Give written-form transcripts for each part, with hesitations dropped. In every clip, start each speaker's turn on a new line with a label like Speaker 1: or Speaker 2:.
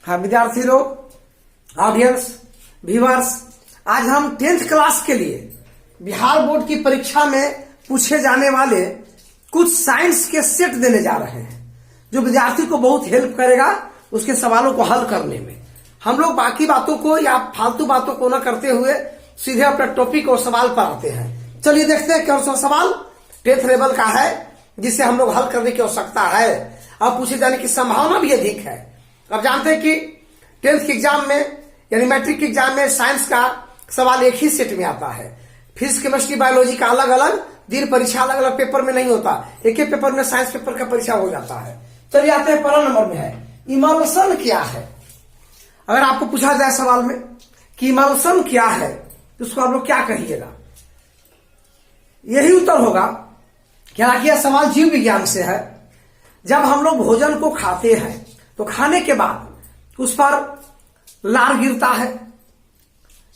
Speaker 1: हाँ विद्यार्थी लोग, ऑडियंस, व्यूअर्स, आज हम 10th क्लास के लिए बिहार बोर्ड की परीक्षा में पूछे जाने वाले कुछ साइंस के सेट देने जा रहे हैं जो विद्यार्थी को बहुत हेल्प करेगा उसके सवालों को हल करने में। हम लोग बाकी बातों को या फालतू बातों को न करते हुए सीधे अपना टॉपिक और सवाल पर आते हैं। चलिए देखते हैं कौन सा सवाल 10th लेवल का है जिसे हम लोग हल करने की आवश्यकता है। अब पूछे जाने की संभावना भी अधिक है। अब जानते हैं कि 10th के एग्जाम में यानी मैट्रिक के एग्जाम में साइंस का सवाल एक ही सेट में आता है। फिजिक्स, केमिस्ट्री, बायोलॉजी का अलग अलग दिन परीक्षा अलग अलग पेपर में नहीं होता, एक ही पेपर में साइंस पेपर का परीक्षा हो जाता है। चलिए आते हैं, पहला नंबर में है इमल्सन क्या है। अगर आपको पूछा जाए सवाल में कि इमल्सन क्या है तो उसको आप लोग क्या कहिएगा? यही उत्तर होगा कि हालांकि यह सवाल जीव विज्ञान से है। जब हम लोग भोजन को खाते हैं तो खाने के बाद उस पर लार गिरता है,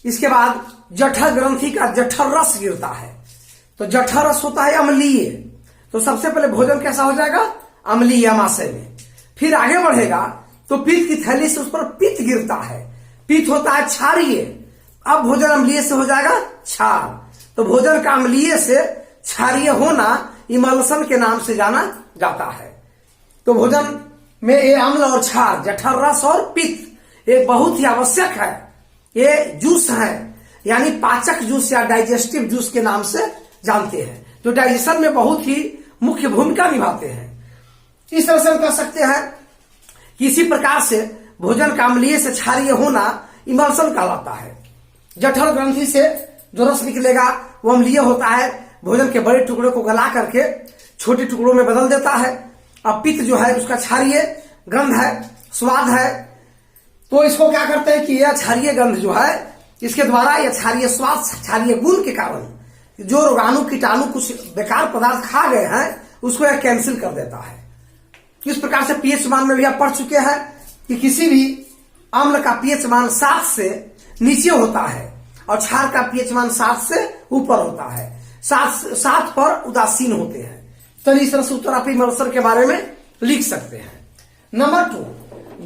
Speaker 1: इसके बाद जठर ग्रंथि का जठर रस गिरता है। तो जठर रस होता है अम्लीय, तो सबसे पहले भोजन कैसा हो जाएगा? अम्लीय आमाशय में। फिर आगे बढ़ेगा तो पित्त की थैली से उस पर पित्त गिरता है, पित्त होता है क्षारीय। अब भोजन अम्लीय से हो जाएगा क्षार। तो भोजन का अम्लीय से क्षारीय होना इमल्सन के नाम से जाना जाता है। तो भोजन में ये अम्ल और क्षार, जठर रस और पित्त एक बहुत ही आवश्यक है। ये जूस है यानी पाचक जूस या डाइजेस्टिव जूस के नाम से जानते हैं, जो डाइजेशन में बहुत ही मुख्य भूमिका निभाते हैं। इस तरह से हम कह सकते हैं कि इसी प्रकार से भोजन का अम्लीय से क्षारीय होना इमल्सन कहलाता है। जठर ग्रंथि से जो रस निकलेगा वो अम्लीय होता है, भोजन के बड़े टुकड़े को गला करके छोटे टुकड़ों में बदल देता है। अब पित्त जो है उसका क्षारीय गंध है, स्वाद है। तो इसको क्या करते हैं कि यह क्षारीय गंध जो है इसके द्वारा यह क्षारीय स्वाद, क्षारीय गुण के कारण जो रोगाणु कीटाणु कुछ बेकार पदार्थ खा गए हैं उसको यह कैंसिल कर देता है। इस प्रकार से पीएच मान में भी आप पढ़ चुके हैं कि किसी भी अम्ल का पीएच मान 7 से नीचे होता है और क्षार का पीएच मान 7 से ऊपर होता है। 7 पर उदासीन होते हैं। तो इस तरह से उत्तर आप इमल्सन के बारे में लिख सकते हैं। नंबर 2,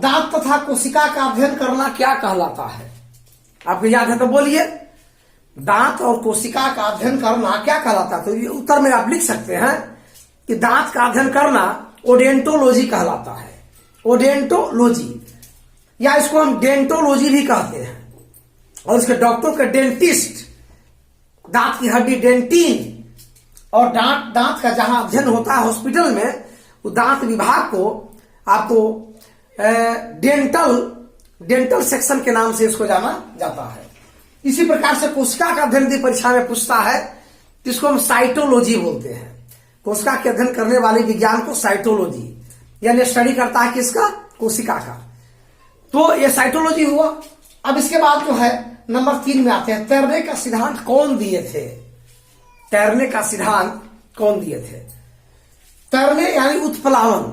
Speaker 1: दांत तथा कोशिका का अध्ययन करना क्या कहलाता है? आपको याद है तो बोलिए। दांत और कोशिका का अध्ययन करना क्या कहलाता है? तो ये उत्तर में आप लिख सकते हैं कि दांत का अध्ययन करना ओडेंटोलॉजी कहलाता है। ओडेंटोलॉजी या इसको हम डेंटोलॉजी भी कहते हैं। और इसके डॉक्टर के डेंटिस्ट, दांत की हड्डी डेंटिन और दांत का जहां अध्ययन होता है हॉस्पिटल में, वो दांत विभाग को आपको डेंटल सेक्शन के नाम से इसको जाना जाता है। इसी प्रकार से कोशिका का अध्ययन भी परीक्षा में पूछता है, जिसको हम साइटोलॉजी बोलते हैं। कोशिका के अध्ययन करने वाले विज्ञान को साइटोलॉजी यानी स्टडी करता है किसका? कोशिका का। तो ये साइटोलॉजी हुआ। अब इसके बाद जो है नंबर 3 में आते हैं, तैरने का सिद्धांत कौन दिए थे? तैरने का सिद्धांत कौन दिए थे? तैरने यानी उत्प्लावन,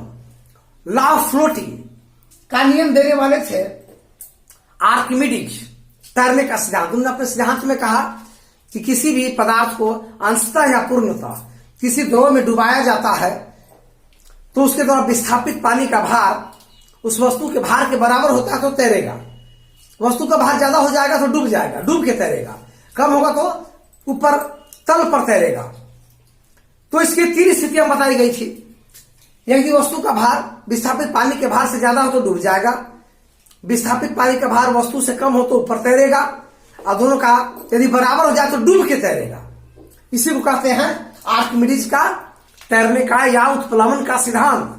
Speaker 1: लॉ ऑफ फ्लोटिंग का नियम देने वाले थे आर्किमिडीज। तैरने का सिद्धांत, उन्होंने अपने सिद्धांत में कहा कि किसी भी पदार्थ को अंशतः या पूर्णतः किसी द्रव में डुबाया जाता है तो उसके द्वारा विस्थापित पानी का भार उस वस्तु के भार के बराबर होता है तो तैरेगा। वस्तु का भार ज्यादा हो जाएगा तो डूब जाएगा, डूब के तैरेगा। कम होगा तो ऊपर तल पर तैरेगा। तो इसकी 3 स्थितियां बताई गई थी। यदि वस्तु का भार विस्थापित पानी के भार से ज्यादा हो तो डूब जाएगा, विस्थापित पानी का भार वस्तु से कम हो तो ऊपर तैरेगा, और दोनों का यदि बराबर हो जाए तो डूब के तैरेगा। इसी को कहते हैं आर्किमिडीज का तैरने का या उत्प्लावन का सिद्धांत।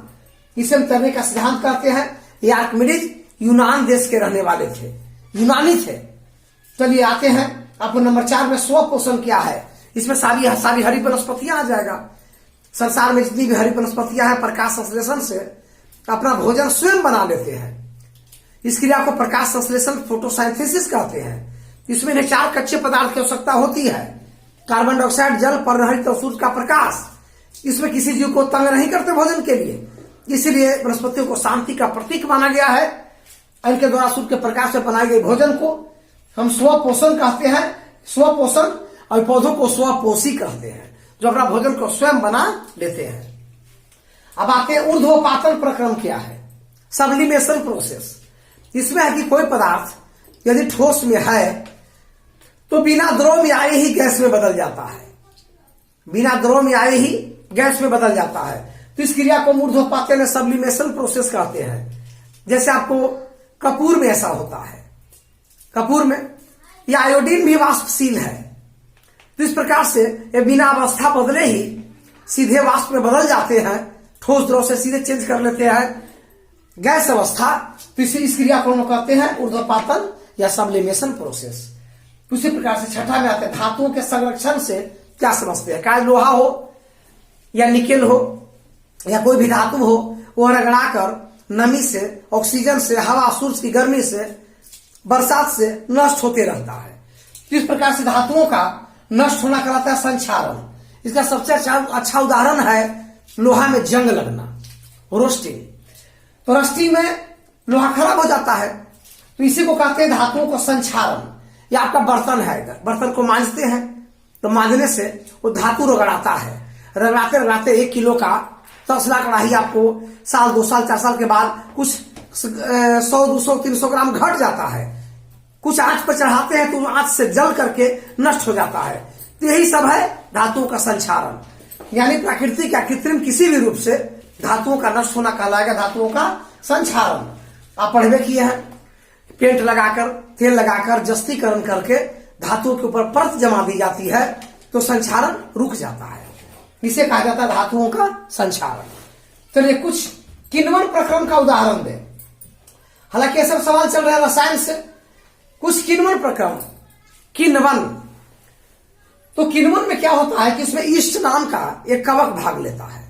Speaker 1: इसे हम तैरने का सिद्धांत कहते हैं। ये आर्किमिडीज यूनान देश के रहने वाले थे, यूनानी थे। चलिए आते हैं आपको नंबर 4 में, स्व पोषण क्या है? इसमें सारी हरी वनस्पतियां आ जाएगा। संसार में जितनी भी हरी वनस्पतियां हैं प्रकाश संश्लेषण से अपना भोजन स्वयं बना लेते हैं। इस क्रिया को प्रकाश संश्लेषण, फोटोसाइंथेसिस कहते हैं। इसमें इन्हें 4 कच्चे पदार्थ की आवश्यकता होती है, कार्बन डाइऑक्साइड, जल, पर्णहरित और सूर्य का प्रकाश। इसमें किसी जीव को तंग नहीं करते भोजन के लिए, इसीलिए वनस्पतियों को शांति का प्रतीक माना गया है। इनके द्वारा सूर्य के प्रकाश से बनाए गए भोजन को हम स्वपोषण कहते हैं। स्वपोषण और पौधों को स्वपोषी कहते हैं, जो अपना भोजन को स्वयं बना लेते हैं। अब आते हैं ऊर्ध्वपातन प्रक्रम क्या है? Sublimation process. इसमें है कि कोई पदार्थ यदि ठोस में है तो बिना द्रव में आए ही गैस में बदल जाता है, बिना द्रव में आए ही गैस में बदल जाता है। तो इस क्रिया को ऊर्ध्वपातन या सब्लिमेशन प्रोसेस कहते हैं। जैसे आपको कपूर में ऐसा होता है, कपूर में यह आयोडीन भी वाष्पशील है, तो इस प्रकार से ये बिना अवस्था बदले ही सीधे वाष्प में बदल जाते हैं, ठोस द्रव से सीधे चेंज कर लेते हैं गैस अवस्था। तो इस क्रिया को हम कहते हैं ऊर्ध्वपातन या सब्लिमेशन प्रोसेस। उसी प्रकार से छठा में आते हैं धातुओं के संरक्षण से क्या समझते हैं। चाहे लोहा हो या निकेल हो या कोई भी धातु हो, वह रगड़ाकर नमी से, ऑक्सीजन से, हवा, सूरज की गर्मी से, बरसात से नष्ट होते रहता है। तो इस प्रकार से धातुओं का नष्ट होना कहलाता है संक्षारण। इसका सबसे अच्छा उदाहरण है लोहा में जंग लगना, रोस्टिंग। तो रोस्टिंग में लोहा खराब हो जाता है, तो इसी को कहते हैं धातुओं को संक्षारण। या आपका बर्तन है, बर्तन को मांजते हैं तो मांजने से वो धातु रगड़ाता है, रगड़ाते रगड़ाते 1 किलो का तसला कढ़ाई आपको साल, 2 साल, 4 साल के बाद कुछ 100, 200, 300 ग्राम घट जाता है। कुछ आंच पर चढ़ाते हैं तो आंच से जल करके नष्ट हो जाता है। तो यही सब है धातुओं का संक्षारण, यानी प्राकृतिक या कृत्रिम किसी भी रूप से धातुओं का नष्ट होना कहलाएगा धातुओं का संक्षारण। आप पढ़वे किए हैं, पेंट लगाकर, तेल लगाकर, जस्तीकरण करके धातुओं के ऊपर परत जमा दी जाती है तो संक्षारण रुक जाता है, इसे कहा जाता है धातुओं का संक्षारण। चलिए कुछ किण्वन प्रक्रम का उदाहरण दें। हालांकि ये सब सवाल चल रहा है रसायन से। कुछ किण्वन प्रक्रम, किण्वन, तो किण्वन में क्या होता है कि इसमें ईस्ट नाम का एक कवक भाग लेता है।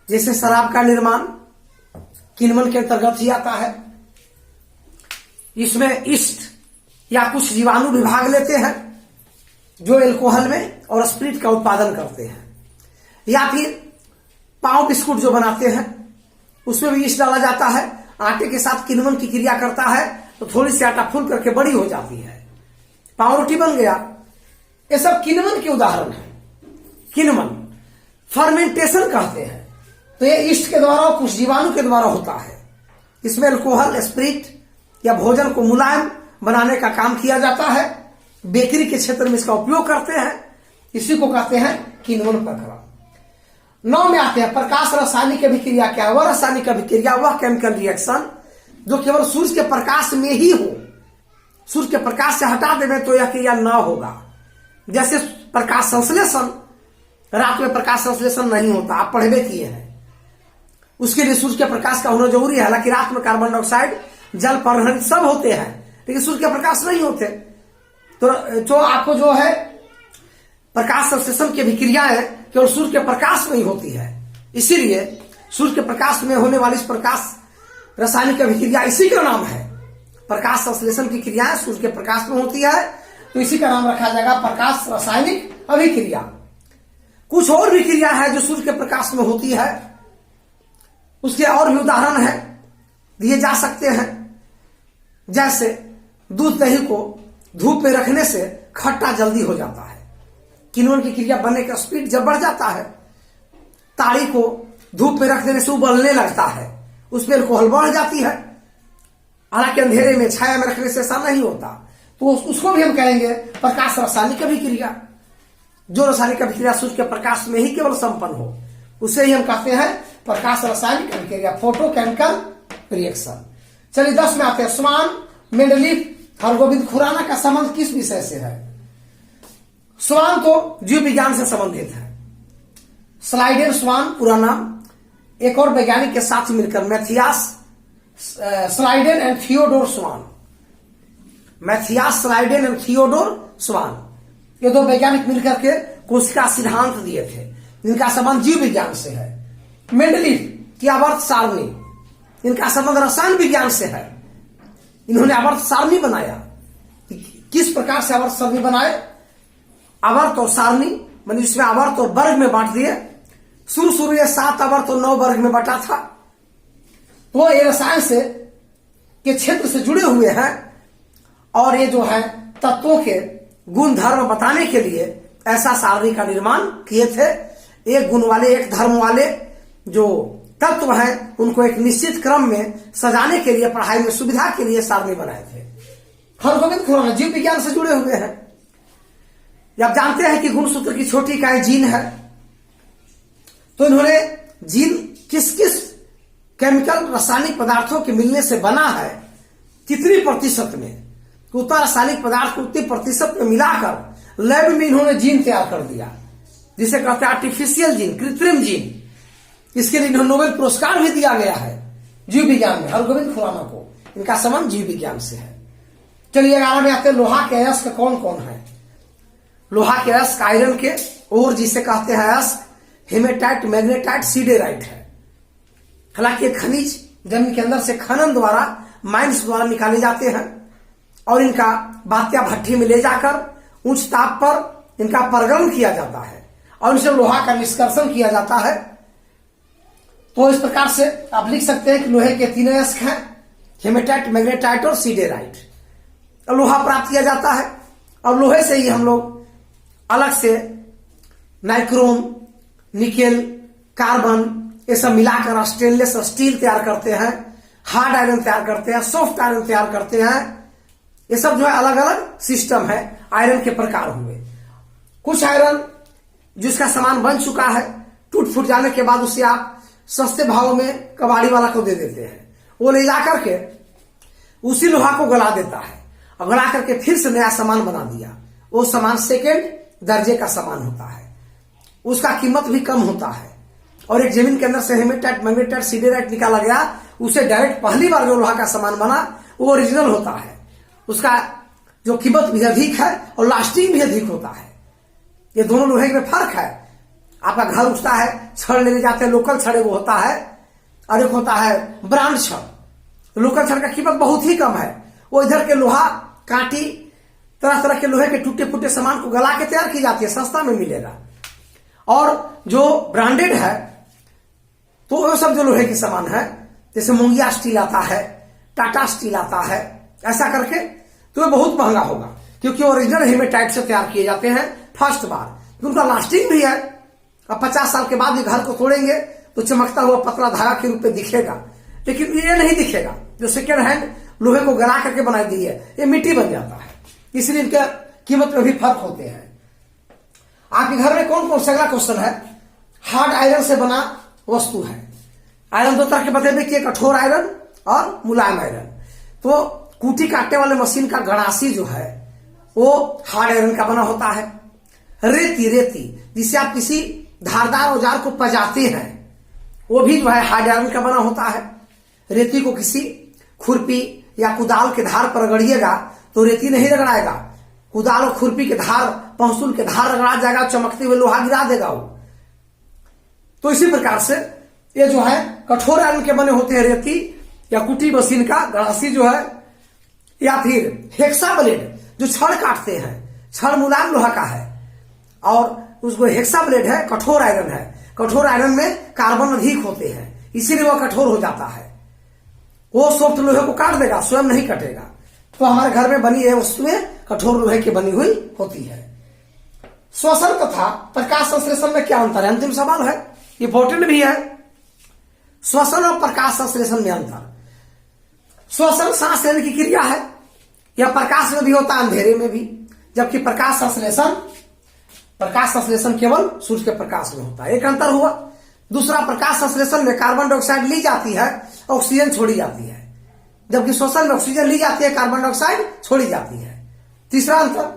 Speaker 1: जैसे शराब का निर्माण किण्वन के अंतर्गत ही आता है, इसमें ईस्ट या कुछ जीवाणु भी भाग लेते हैं जो एल्कोहल में और स्पिरिट का उत्पादन करते हैं। या फिर पाव बिस्कुट जो बनाते हैं उसमें भी ईस्ट डाला जाता है, आटे के साथ किण्वन की क्रिया करता है तो थोड़ी सी आटा फूल करके बड़ी हो जाती है, पाव रोटी बन गया। ये सब किण्वन के उदाहरण है। किण्वन फर्मेंटेशन कहते हैं, तो ये ईस्ट के द्वारा और कुछ जीवाणु के द्वारा होता है। इसमें अल्कोहल, स्पिरिट या भोजन को मुलायम बनाने का काम किया जाता है। बेकरी के क्षेत्र में इसका उपयोग करते हैं, इसी को कहते हैं किण्वन प्रक्रम। 9 में आते हैं प्रकाश रासायनिक अभिक्रिया। क्या है वह रासायनिक अभिक्रिया? वह केमिकल रिएक्शन जो केवल सूर्य के प्रकाश में ही हो, सूर्य के प्रकाश से हटा देवे तो यह क्रिया न होगा। जैसे प्रकाश संश्लेषण, रात में प्रकाश संश्लेषण नहीं होता, आप पढ़वे किए हैं, उसके लिए सूर्य के प्रकाश का होना जरूरी है। हालांकि रात में कार्बन डाइऑक्साइड, जल, परहरित सब होते हैं, लेकिन सूर्य के प्रकाश नहीं होते। तो आपको जो है प्रकाश संश्लेषण की अभिक्रियाएं केवल सूर्य के प्रकाश में ही होती है। इसीलिए सूर्य के प्रकाश में होने वाली इस प्रकाश रासायनिक अभिक्रिया, इसी का नाम है प्रकाश संश्लेषण की क्रियाएं सूर्य के प्रकाश में होती है, तो इसी का नाम रखा जाएगा प्रकाश रासायनिक अभिक्रिया। कुछ और भी क्रिया है जो सूर्य के प्रकाश में होती है, उसके और भी उदाहरण है दिए जा सकते हैं। जैसे दूध दही को धूप में रखने से खट्टा जल्दी हो जाता है, किण्वन की क्रिया बनने का स्पीड जब बढ़ जाता है। ताड़ी को धूप में रख देने से उबलने लगता है, उसमें अल्कोहल बढ़ जाती है। हालांकि अंधेरे में, छाया में रखने से ऐसा नहीं होता, तो उसको भी हम कहेंगे प्रकाश रासायनिक अभिक्रिया। जो रासायनिक अभिक्रिया सूर्य के प्रकाश में ही केवल संपन्न हो, उसे ही हम कहते हैं प्रकाश रासायनिक अभिक्रिया, फोटोकेमिकल रिएक्शन। चलिए 10 में आते हैं स्वान, मेंडलीफ, हरगोविंद खुराना का संबंध किस विषय से है? स्वान तो जीव विज्ञान से संबंधित है। स्लाइडेन स्वान पूरा नाम, एक और वैज्ञानिक के साथ मिलकर Matthias Schleiden and Theodor Schwann, Matthias Schleiden and Theodor Schwann, ये 2 वैज्ञानिक मिलकर के कोशिका सिद्धांत दिए थे, जिनका संबंध जीव विज्ञान से है। मेंडलीफ की आवर्त सारणी, इनका संबंध रसायन विज्ञान से है। इन्होंने आवर्त सारणी बनाया। किस प्रकार से आवर्त सारणी बनाए? आवर्त और सारणी मतलब इसमें आवर्त और वर्ग में बांट दिए। शुरू ये 7 आवर्त और 9 वर्ग में बटा था। तो ये रसायन से के क्षेत्र से जुड़े हुए हैं और ये जो है तत्वों के गुण धर्म बताने के लिए ऐसा सारणी का निर्माण किए थे। एक गुण वाले, एक धर्म वाले जो तत्व हैं उनको एक निश्चित क्रम में सजाने के लिए, पढ़ाई में सुविधा के लिए सारणी बनाए थे। हरगोविंद खुराना जीव विज्ञान से जुड़े हुए हैं। आप जानते हैं कि गुणसूत्र की छोटी इकाई जीन है, तो इन्होंने जीन किस किस केमिकल रासायनिक पदार्थों के मिलने से बना है, कितनी प्रतिशत में, उतना रासायनिक पदार्थ को उतनी प्रतिशत में मिलाकर लैब में इन्होंने जीन तैयार कर दिया, जिसे कहते हैं आर्टिफिशियल जीन, कृत्रिम जीन। इसके लिए इन्हें नोबेल पुरस्कार भी दिया गया है जीव विज्ञान में, हरगोविंद खुराना को। इनका संबंध जीव विज्ञान से है। चलिए 11 में आते हैं, लोहा के अयस्क कौन कौन है। लोहा के अयस्क आयरन के और जिसे कहते हैं अयस्क हेमेटाइट, मैग्नेटाइट, सीडेराइट है। हालांकि खनिज जमीन के अंदर से खनन द्वारा, माइंस द्वारा निकाले जाते हैं और इनका बात्या भट्ठी में ले जाकर उच्च ताप पर इनका परगलन किया जाता है और इनसे लोहा का निष्कर्षण किया जाता है। तो इस प्रकार से आप लिख सकते हैं कि लोहे के 3 अयस्क हैं, हेमेटाइट, मैग्नेटाइट और सीडेराइट। लोहा प्राप्त किया जाता है और लोहे से ही हम लोग अलग से नाइक्रोम, निकेल, कार्बन ये सब मिलाकर स्टेनलेस स्टील तैयार करते हैं, हार्ड आयरन तैयार करते हैं, सॉफ्ट आयरन तैयार करते हैं। ये सब जो है अलग अलग सिस्टम है, आयरन के प्रकार हुए। कुछ आयरन जिसका सामान बन चुका है, टूट फूट जाने के बाद उसे आप सस्ते भाव में कबाड़ी वाला को दे देते हैं, वो ले जाकर के उसी लोहा को गला देता है और गला करके फिर से नया सामान बना दिया। वो सामान सेकेंड दर्जे का सामान होता है, उसका कीमत भी कम होता है। और एक जमीन के अंदर से हेमेटाइट, मैग्नेटाइट, सीडेराइट निकाला गया, उसे डायरेक्ट पहली बार जो लोहा का सामान बना वो ओरिजिनल होता है, उसका जो कीमत भी अधिक है और लास्टिंग भी अधिक होता है। ये दोनों लोहे में फर्क है। आपका घर उठता है, छड़ लेने जाते हैं, लोकल छड़ वो होता है, और एक होता है ब्रांड छड़। लोकल छड़ का कीमत बहुत ही कम है, वो इधर के लोहा, कांटी, तरह तरह के लोहे के टूटे फूटे सामान को गला के तैयार की जाती है, सस्ता में मिलेगा। और जो ब्रांडेड है तो वो सब जो लोहे के सामान है, जैसे मोंगिया स्टील आता है, टाटा स्टील आता है, ऐसा करके तो ये बहुत महंगा होगा, क्योंकि ओरिजिनल हेमेटाइट से तैयार किए जाते हैं फर्स्ट बार। उनका लास्टिंग भी है। अब 50 साल के बाद ये घर को तोड़ेंगे तो चमकता हुआ पतला धागा के रूप में दिखेगा, लेकिन ये नहीं दिखेगा। जो सेकेंड हैंड लोहे को गला करके बनाई दी है, ये मिट्टी बन जाता है, इसलिए इनका कीमत में भी फर्क होते हैं। आपके घर में कौन कौन सा, अगला क्वेश्चन है, हार्ड आयरन से बना वस्तु है। आयरन 2 तरह के बतेंगे कि कठोर आयरन और मुलायम आयरन। तो कूटी काटने वाले मशीन का गड़ासी जो है वो हार्ड आयरन का बना होता है। रेती जिसे आप किसी धारदार औजार को पजाते हैं, वो भी जो है हार्ड आयरन का बना होता है। रेती को किसी खुरपी या कुदाल के धार पर रगड़िएगा तो रेती नहीं रगड़ाएगा, कुदाल और खुरपी के धार, पहसुल के धार रगड़ा जाएगा, चमकते हुए लोहा गिरा देगा वो। तो इसी प्रकार से ये जो है कठोर आयरन के बने होते हैं, रेती या कुटी मशीन का गड़ासी जो है, या फिर हेक्सा ब्लेड जो छड़ काटते हैं, छड़ मुलायम लोहा का है और उसको हेक्सा ब्लेड है, कठोर आयरन है। कठोर आयरन में कार्बन अधिक होते हैं, इसीलिए वह कठोर हो जाता है। वो सॉफ्ट लोहे को काट देगा, स्वयं नहीं कटेगा। तो हमारे घर में बनी है वस्तुएं कठोर लोहे की बनी हुई होती है। श्वसन तथा प्रकाश संश्लेषण में क्या अंतर है, अंतिम सवाल है, इंपॉर्टेंट भी है। श्वसन और प्रकाश संश्लेषण में अंतर। श्वसन सांस लेने की क्रिया है, यह प्रकाश में भी होता है, अंधेरे में भी, जबकि प्रकाश संश्लेषण केवल सूर्य के प्रकाश में होता है। एक अंतर हुआ। दूसरा, प्रकाश संश्लेषण में कार्बन डाइऑक्साइड ली जाती है, ऑक्सीजन छोड़ी जाती है, जबकि श्वसन में ऑक्सीजन ली जाती है, कार्बन डाइऑक्साइड छोड़ी जाती है। तीसरा अंतर,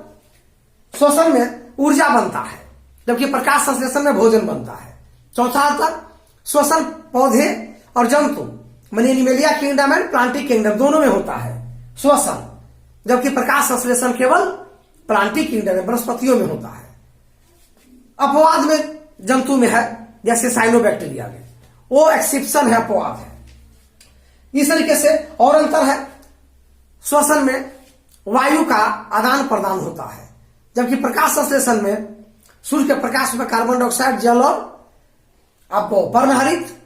Speaker 1: श्वसन में ऊर्जा बनता है, जबकि प्रकाश संश्लेषण में भोजन बनता है। चौथा अंतर, श्वसन पौधे और जंतु माने animalia kingdom and Plantae kingdom दोनों में होता है श्वसन, जबकि प्रकाश संश्लेषण केवल प्लांटी किंगडम में, वनस्पतियों में होता है। अपवाद में जंतु में है, जैसे साइनोबैक्टीरिया में, वो एक्सेप्शन है, अपवाद है। इस तरीके से और अंतर है, श्वसन में वायु का आदान प्रदान होता है, जबकि प्रकाश संश्लेषण में सूर्य के प्रकाश में कार्बन डाइऑक्साइड, जल और आपको पर्णहरित,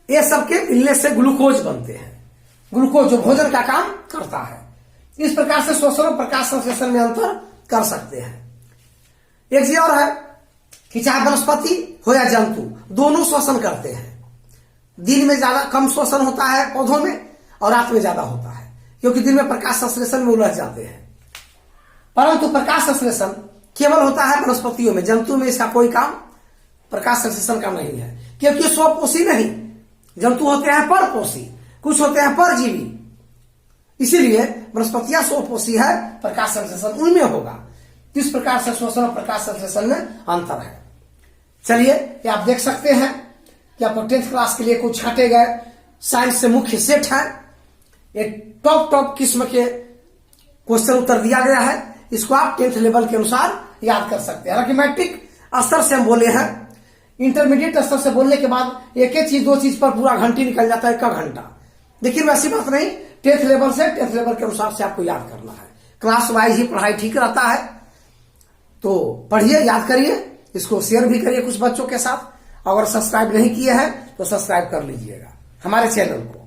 Speaker 1: ये सबके मिलने से ग्लूकोज बनते हैं। ग्लूकोज जो भोजन का काम करता है। इस प्रकार से श्वसन और प्रकाश संश्लेषण में अंतर कर सकते हैं। एक चीज और है कि चाहे वनस्पति हो या जंतु, दोनों श्वसन करते हैं। दिन में ज्यादा कम श्वसन होता है पौधों में और रात में ज्यादा होता है, क्योंकि दिन में प्रकाश संश्लेषण में उलझ जाते हैं। परंतु प्रकाश संश्लेषण केवल होता है वनस्पतियों में, जंतु में इसका कोई काम प्रकाश संश्लेषण का नहीं है, क्योंकि स्वपोषी नहीं। जंतु होते हैं परपोषी, कुछ होते हैं परजीवी, इसीलिए वनस्पतियां स्वपोषी है, प्रकाश संश्लेषण उनमें होगा। इस प्रकार से श्वसन और प्रकाश संश्लेषण में अंतर है। चलिए ये आप देख सकते हैं कि आपको 10th क्लास के लिए कुछ छाटे गए साइंस से मुख्य सेट है। एक टॉप किस्म के क्वेश्चन उत्तर दिया गया है, इसको आप 10th लेवल के अनुसार याद कर सकते हैं। हालांकि मैट्रिक स्तर से हम बोले हैं, इंटरमीडिएट स्तर से बोलने के बाद एक एक चीज 2 चीज पर पूरा घंटी निकल जाता है, 1 घंटा। लेकिन वैसी बात नहीं, 10th लेवल से 10th लेवल के अनुसार से आपको याद करना है। क्लास वाइज ही पढ़ाई ठीक रहता है, तो पढ़िए, याद करिए, इसको शेयर भी करिए कुछ बच्चों के साथ। अगर सब्सक्राइब नहीं किए हैं तो सब्सक्राइब कर लीजिएगा हमारे चैनल को।